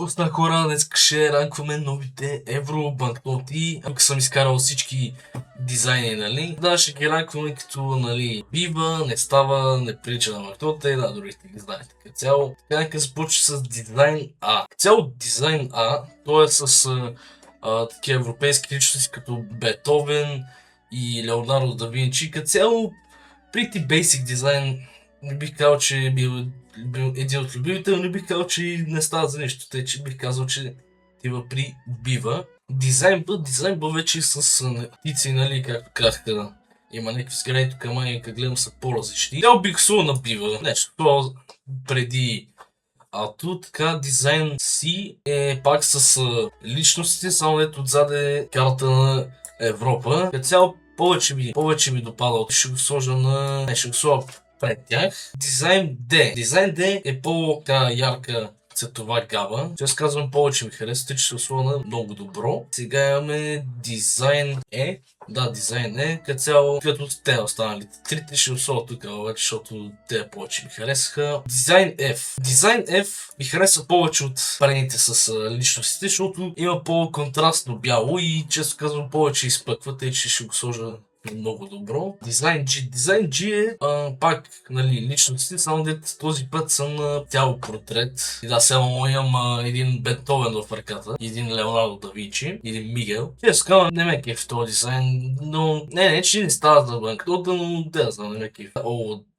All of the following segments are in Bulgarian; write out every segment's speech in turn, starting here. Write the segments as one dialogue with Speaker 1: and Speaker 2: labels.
Speaker 1: Какво става, хора? Днес ще ранкваме новите евробанкноти. Тук съм изкарал всички дизайни, нали? Да, ще ги ранкваме като, нали, бива, не става, не прилича на банкнота и да, другите ги знаете. Като цяло, така нека започне с дизайн А. Като цяло дизайн А, той е с такива европейски личности като Бетовен и Леонардо да Винчи. Като цяло, pretty basic дизайн. Не бих казал, че е бил един от любимите, но не бих казал, че не става за нещо. Тъй, че бих казал, че тива при бива. Дизайн Б вече с птици, нали, както казаха. Има някакви сгради тук, ама как гледам са по-различни. Тя бих сул на бива. Нещо преди. А тут така дизайн Си е пак с личностите, само дето отзад е карта на Европа. Като цяло повече ми допада. Ще го сложа на... ще го сложа пред тях. Дизайн Д. Дизайн Д е по-ярка цветова гама. Често казвам, повече ми харесва, че се условя много добро. Сега имаме дизайн Е. Да, дизайн Е. Като цяло, като те останалите трите ще условя тук, защото те повече ми харесаха. Дизайн F. Дизайн F ми харесва повече от предните с личностите, защото има по-контрастно бяло и често казвам повече изпъква, тъй че ще го сложа много добро. Дизайн G. Дизайн G е пак, нали, личностите, само дето този път съм на тяло портрет. И да, само имам един Бетовен в ръката, един Леонардо да Винчи, един Мигел. Често казвам, не ме кеф в този дизайн, но че не става за банкнота, но да знам, не ме кеф.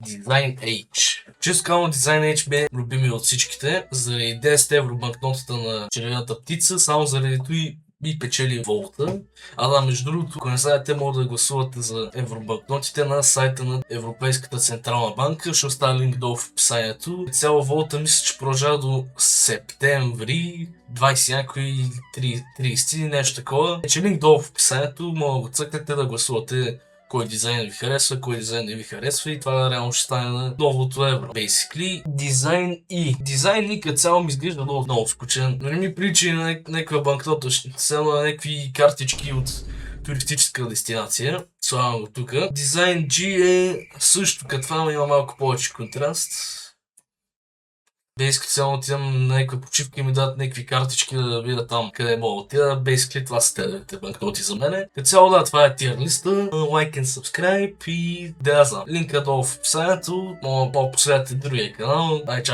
Speaker 1: Дизайн H. Често казвам, дизайн H бе любими от всичките, заради 10 евро банкнотата на червената птица, само заради той и печели волта. А да, между другото, ако не знаете, могат да гласувате за евробанкнотите на сайта на Европейската централна банка. Ще оставя линк долу в описанието. Цяло волта мисля, че продължава до септември 20 някой 30 нещо такова. Че линк долу в описанието, може да го цъкнете да гласувате кой дизайн ви харесва, кой дизайн не ви харесва и това реално ще стане на новото евро. Basically, дизайн И. Дизайн И като цяло ми изглежда много скучен. Но не ми прилича на някаква банкнота, само на някакви картички от туристическа дестинация. Слагам го тук. Дизайн G е също като това, има малко повече контраст. Basically, само отидам на някаква почивка и ми дадат някакви картички да видя там къде мога да отида. Basically, това са тези банкноти за мене. Като цяло, да, това е тир листа. Like and subscribe и да знам. Линка долу в описанието. Мога да последвате другия канал. Ай, чао!